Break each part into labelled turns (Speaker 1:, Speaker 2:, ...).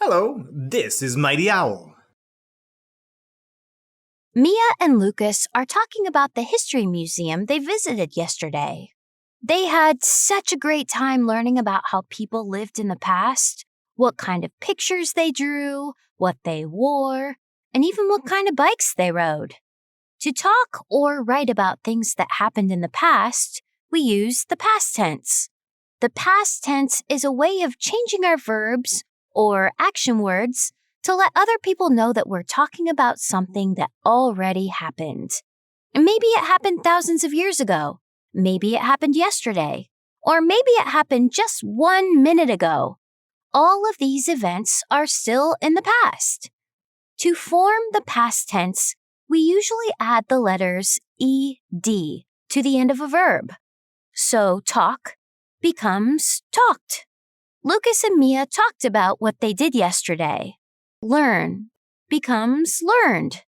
Speaker 1: Hello, this is Mighty Owl.
Speaker 2: Mia and Lucas are talking about the history museum they visited yesterday. They had such a great time learning about how people lived in the past, what kind of pictures they drew, what they wore, and even what kind of bikes they rode. To talk or write about things that happened in the past, we use the past tense. The past tense is a way of changing our verbs or action words to let other people know that we're talking about something that already happened. Maybe it happened thousands of years ago. Maybe it happened yesterday. Or maybe it happened just 1 minute ago. All of these events are still in the past. To form the past tense, we usually add the letters ed to the end of a verb. So talk becomes talked. Lucas and Mia talked about what they did yesterday. Learn becomes learned.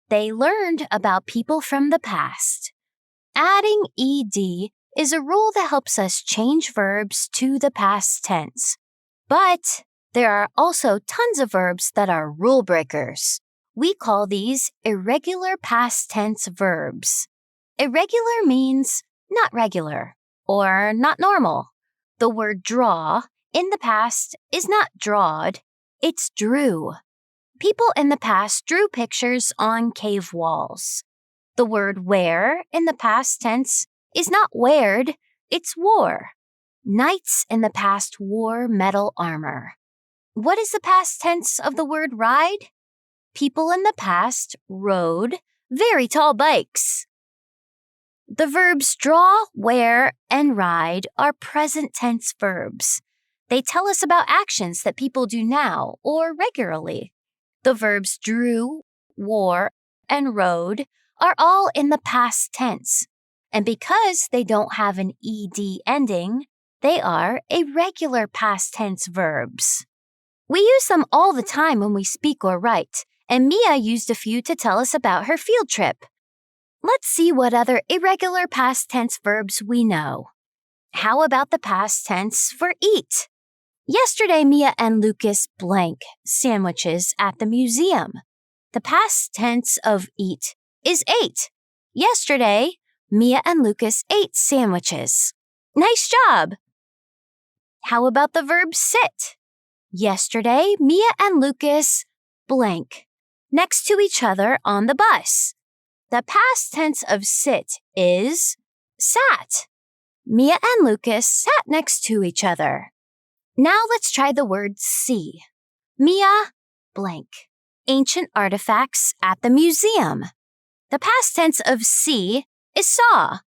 Speaker 2: They learned about people from the past. Adding ed is a rule that helps us change verbs to the past tense. But there are also tons of verbs that are rule breakers. We call these irregular past tense verbs. Irregular means not regular or not normal. The word draw in the past is not drawed, it's drew. People in the past drew pictures on cave walls. The word wear in the past tense is not weared, it's wore. Knights in the past wore metal armor. What is the past tense of the word ride? People in the past rode very tall bikes. The verbs draw, wear, and ride are present tense verbs. They tell us about actions that people do now or regularly. The verbs drew, wore, and rode are all in the past tense. And because they don't have an ed ending, they are irregular past tense verbs. We use them all the time when we speak or write, and Mia used a few to tell us about her field trip. Let's see what other irregular past tense verbs we know. How about the past tense for eat? Yesterday, Mia and Lucas blank sandwiches at the museum. The past tense of eat is ate. Yesterday, Mia and Lucas ate sandwiches. Nice job! How about the verb sit? Yesterday, Mia and Lucas blank next to each other on the bus. The past tense of sit is sat. Mia and Lucas sat next to each other. Now let's try the word see. Mia blank ancient artifacts at the museum. The past tense of see is saw.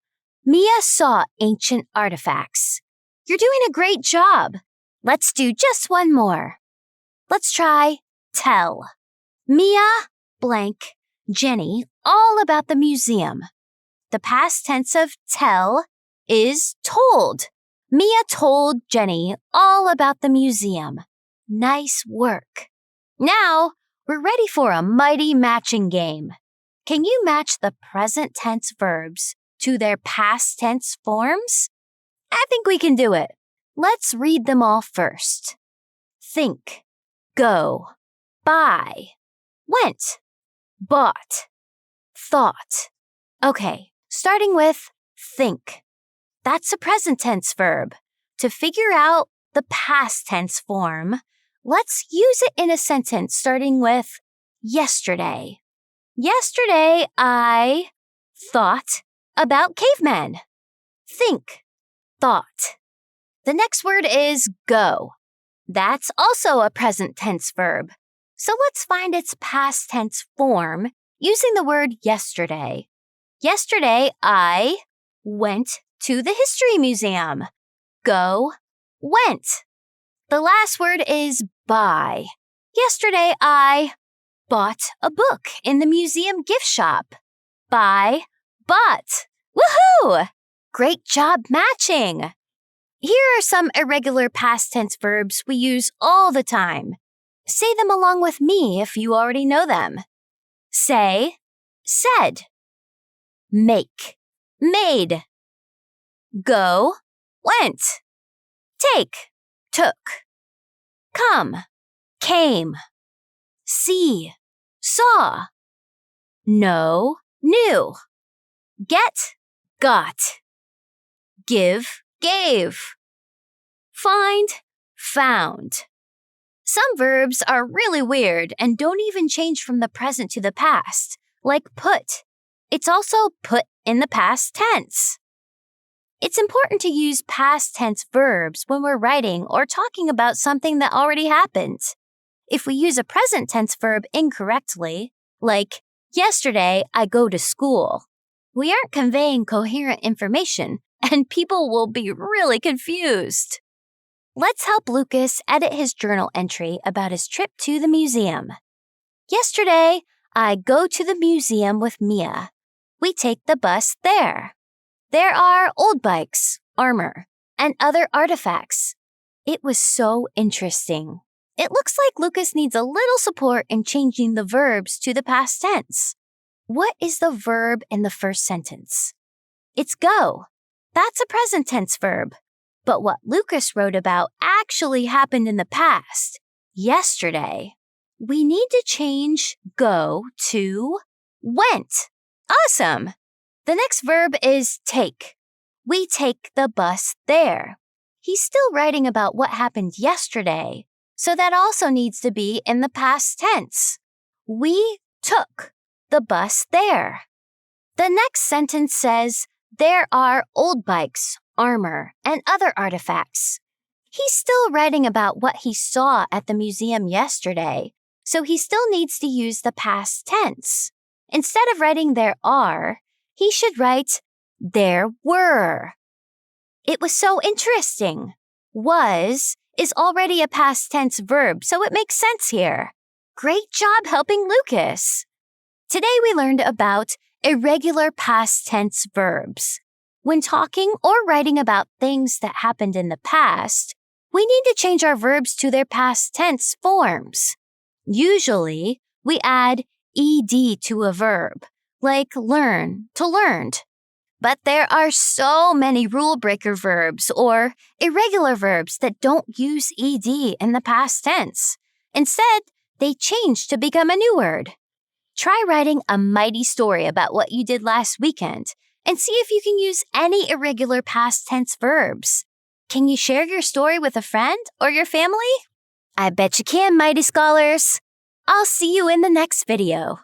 Speaker 2: Mia saw ancient artifacts. You're doing a great job. Let's do just one more. Let's try tell. Mia blank Jenny all about the museum. The past tense of tell is told. Mia told Jenny all about the museum. Nice work. Now, we're ready for a mighty matching game. Can you match the present tense verbs to their past tense forms? I think we can do it. Let's read them all first. Think, go, buy, went, bought, thought. Okay, starting with think. That's a present tense verb. To figure out the past tense form, let's use it in a sentence starting with yesterday. Yesterday, I thought about cavemen. Think, thought. The next word is go. That's also a present tense verb. So let's find its past tense form using the word yesterday. Yesterday, I went to the history museum. Go, went. The last word is buy. Yesterday, I bought a book in the museum gift shop. Buy, bought. Woohoo! Great job matching. Here are some irregular past tense verbs we use all the time. Say them along with me if you already know them. Say, said. Make, made. Go, went. Take, took. Come, came. See, saw. Know, knew. Get, got. Give, gave. Find, found. Some verbs are really weird and don't even change from the present to the past, like put. It's also put in the past tense. It's important to use past tense verbs when we're writing or talking about something that already happened. If we use a present tense verb incorrectly, like, yesterday I go to school, we aren't conveying coherent information and people will be really confused. Let's help Lucas edit his journal entry about his trip to the museum. Yesterday, I go to the museum with Mia. We take the bus there. There are old bikes, armor, and other artifacts. It was so interesting. It looks like Lucas needs a little support in changing the verbs to the past tense. What is the verb in the first sentence? It's go. That's a present tense verb. But what Lucas wrote about actually happened in the past, yesterday. We need to change go to went. Awesome! The next verb is take. We take the bus there. He's still writing about what happened yesterday, so that also needs to be in the past tense. We took the bus there. The next sentence says, there are old bikes, armor, and other artifacts. He's still writing about what he saw at the museum yesterday, so he still needs to use the past tense. Instead of writing there are, he should write there were. It was so interesting. Was is already a past tense verb, so it makes sense here. Great job helping Lucas. Today we learned about irregular past tense verbs. When talking or writing about things that happened in the past, we need to change our verbs to their past tense forms. Usually, we add ed to a verb, like learn to learned. But there are so many rule breaker verbs or irregular verbs that don't use ed in the past tense. Instead, they change to become a new word. Try writing a mighty story about what you did last weekend and see if you can use any irregular past tense verbs. Can you share your story with a friend or your family? I bet you can, Mighty Scholars. I'll see you in the next video.